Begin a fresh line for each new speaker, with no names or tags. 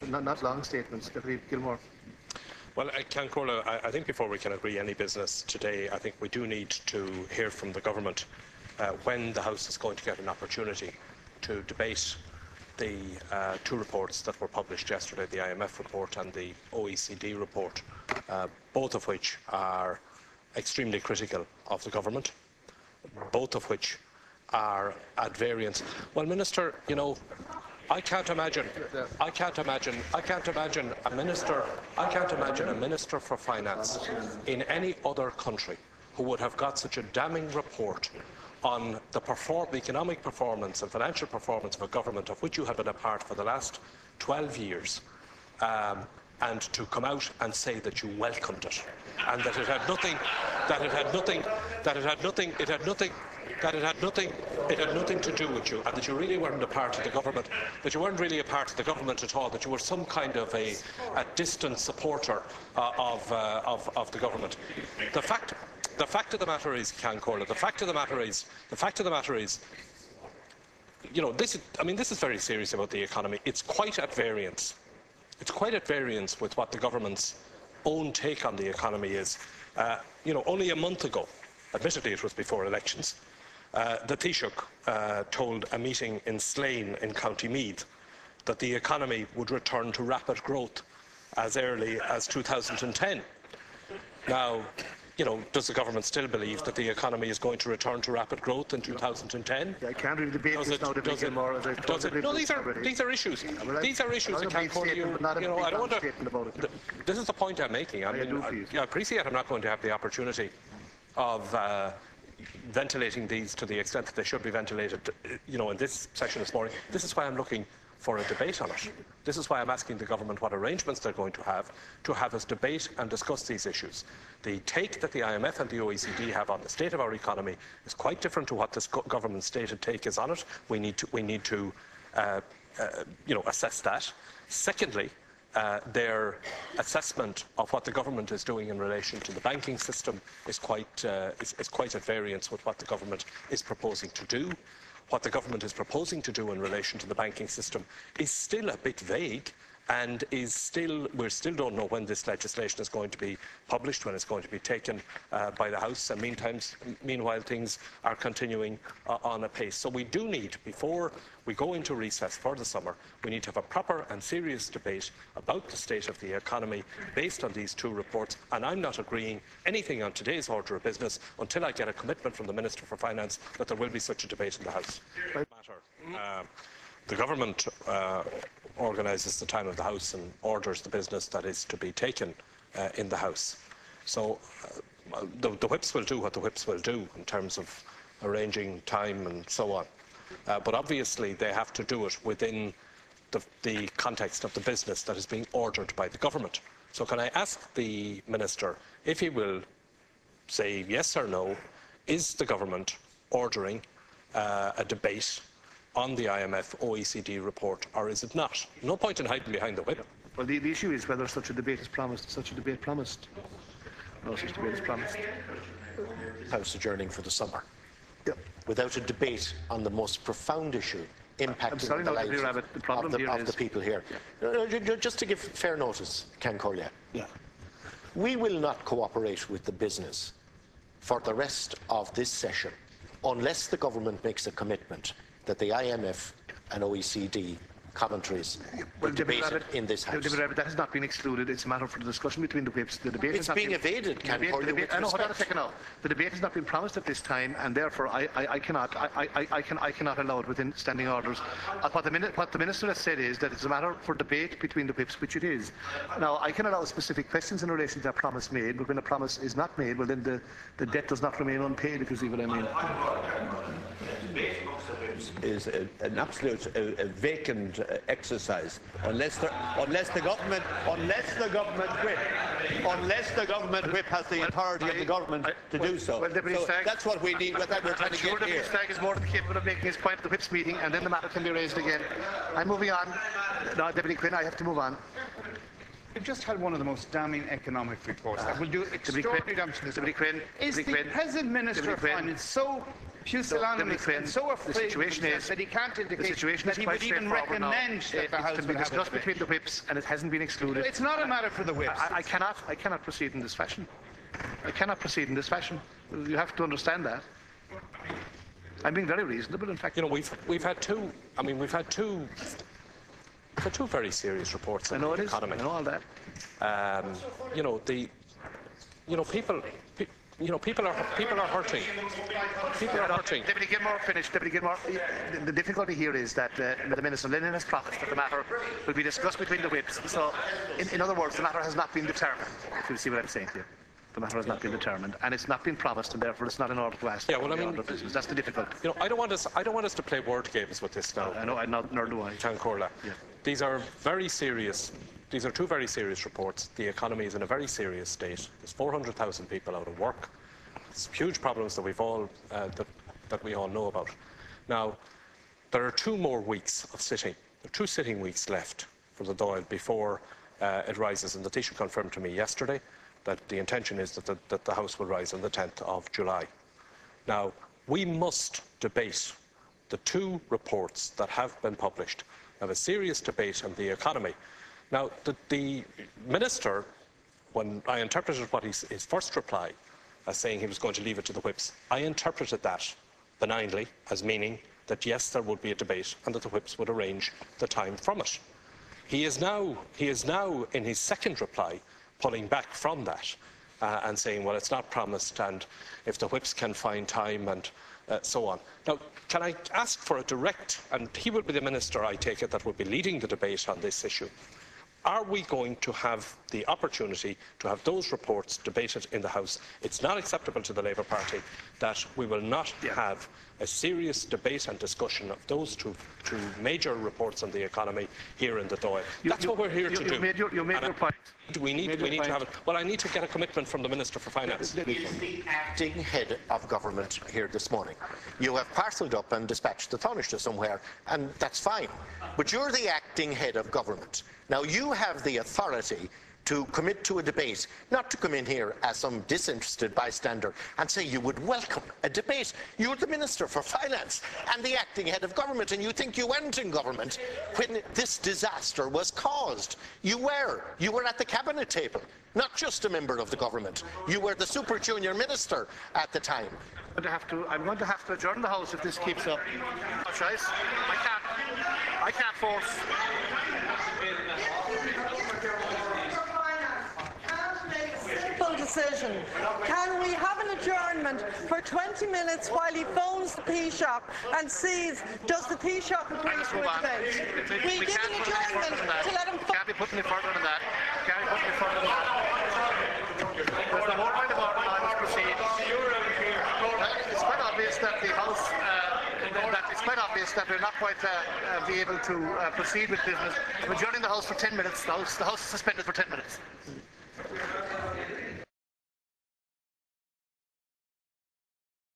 Not long statements. Deputy Gilmore.
Well, Cancora, I think before we can agree any business today, I think we do need to hear from the government when the House is going to get an opportunity to debate the two reports that were published yesterday, the IMF report and the OECD report, both of which are extremely critical of the government, both of which are at variance. Well, Minister, you know, I can't imagine a minister for finance in any other country who would have got such a damning report on the economic performance and financial performance of a government of which you have been a part for the last 12 years, and to come out and say that you welcomed it, and that it had nothing to do with you, and that you really weren't a part of the government, that you weren't really a part of the government at all, that you were some kind of a distant supporter of the government. The fact of the matter is, Cancora, the fact of the matter is, you know, this is very serious about the economy. It's quite at variance. It's quite at variance with what the government's own take on the economy is. You know, only a month ago, admittedly it was before elections, the Taoiseach told a meeting in Slane in County Meath that the economy would return to rapid growth as early as 2010. Now, you know, does the government still believe that the economy is going to return to rapid growth in 2010?
I can't really debate this now.
No, these are issues. These are issues that can't hold you. You know, I don't want to. This is the point I'm making. I appreciate I'm not going to have the opportunity of ventilating these to the extent that they should be ventilated, you know, in this session this morning. This is why I'm looking for a debate on it. This is why I'm asking the government what arrangements they're going to have us debate and discuss these issues. The take that the IMF and the OECD have on the state of our economy is quite different to what this government's stated take is on it. We need to you know, assess that. Secondly, their assessment of what the government is doing in relation to the banking system is quite at variance with what the government is proposing to do. What the government is proposing to do in relation to the banking system is still a bit vague, and we still don't know when this legislation is going to be published, when it's going to be taken by the House, and meanwhile things are continuing on a pace. So we do need, before we go into recess for the summer, we need to have a proper and serious debate about the state of the economy based on these two reports, and I'm not agreeing anything on today's order of business until I get a commitment from the Minister for Finance that there will be such a debate in the House. The government organises the time of the House and orders the business that is to be taken in the House. So the whips will do what the whips will do in terms of arranging time and so on. But obviously they have to do it within the context of the business that is being ordered by the government. So can I ask the Minister if he will say yes or no, is the government ordering a debate on the IMF OECD report, or is it not? No point in hiding behind the whip.
Well, the issue is whether such a debate is promised. Such a debate promised. No such debate is promised.
House adjourning for the summer.
Yep.
Without a debate on the most profound issue impacting the lives of the people here. Yeah. Just to give fair notice, Cancora.
Yeah.
We will not cooperate with the business for the rest of this session unless the government makes a commitment that the IMF and OECD commentaries will be debated in this House.
That has not been excluded. It's a matter for the discussion between the whips. The debate
it's being evaded, Cancora.
I know, hold on a second now. The debate has not been promised at this time, and therefore I cannot allow it within standing orders. What the Minister has said is that it's a matter for debate between the whips, which it is. Now, I can allow specific questions in relation to a promise made, but when a promise is not made, well then the debt does not remain unpaid, if you see what I mean.
Is an absolute vacant exercise unless the government whip has the authority of the government to do so.
Well,
so that's what we need. What we're trying to get here.
Stagg is more than capable of making his point at the whips meeting, and then the matter can be raised again. I'm moving on. No, Deputy Quinn, I have to move on.
We've just had one of the most damning economic reports that will do extraordinary damage to this. Is the present Minister of Finance so pusillanimous and so afraid that he can't indicate that he would even recommend that the House
will be discussed between the whips, and it hasn't been excluded.
It's not a matter for the whips.
I cannot proceed in this fashion. I cannot proceed in this fashion. You have to understand that. I'm being very reasonable, in fact.
You know, we've had two. I mean, we've had two very serious reports on the economy.
I know all that.
People are hurting. People are hurting.
Deputy Gilmore, finish. Deputy Gilmore, the difficulty here is that the Minister Lennon has promised that the matter will be discussed between the whips. So, in other words, the matter has not been determined. If you see what I'm saying here. The matter has not been determined, and it's not been promised, and therefore it's not in order to ask.
Yeah, well, I mean,
that's the difficulty.
You know, I don't want us to play word games with this now.
I know, nor do I.
John Corla. Yeah. These are very serious. These are two very serious reports. The economy is in a very serious state. There's 400,000 people out of work. There's huge problems that we've all that we all know about. Now, there are 2 more weeks of sitting. There are 2 sitting weeks left for the Dáil before it rises, and the Taoiseach confirmed to me yesterday that the intention is that the House will rise on the 10th of July. Now, we must debate the 2 reports that have been published, have a serious debate on the economy. Now, the Minister, when I interpreted what his first reply as saying he was going to leave it to the whips, I interpreted that benignly as meaning that yes, there would be a debate and that the whips would arrange the time from it. He is now in his second reply pulling back from that and saying, well, it's not promised, and if the whips can find time and so on. Now, can I ask for a direct, and he will be the Minister, I take it, that will be leading the debate on this issue. Are we going to have the opportunity to have those reports debated in the House? It's not acceptable to the Labour Party that we will not have a serious debate and discussion of those two major reports on the economy here in the Dáil. That's what we're here to do.
You made your point.
We need to have it. Well, I need to get a commitment from the Minister for Finance.
He is the acting head of government here this morning. You have parcelled up and dispatched the Taoiseach somewhere, and that's fine. But you're the acting head of government. Now, you have the authority to commit to a debate, not to come in here as some disinterested bystander and say you would welcome a debate. You're the Minister for Finance and the acting head of government, and you think you weren't in government when this disaster was caused. You were at the cabinet table, not just a member of the government. You were the super junior minister at the time.
I'm going to have to adjourn the House if this keeps up. I can't force.
Decision. Can we have an adjournment for 20 minutes while he phones the Taoiseach and sees does the Taoiseach agree to a debate? We give an adjournment to let him.
Can't be put any further than that. Can't be put any further than that. There's no more point of order. Let's proceed. It's quite obvious that the House. It's quite obvious that we're not quite be able to proceed with business. We're adjourning the House for 10 minutes. The House is suspended for 10 minutes.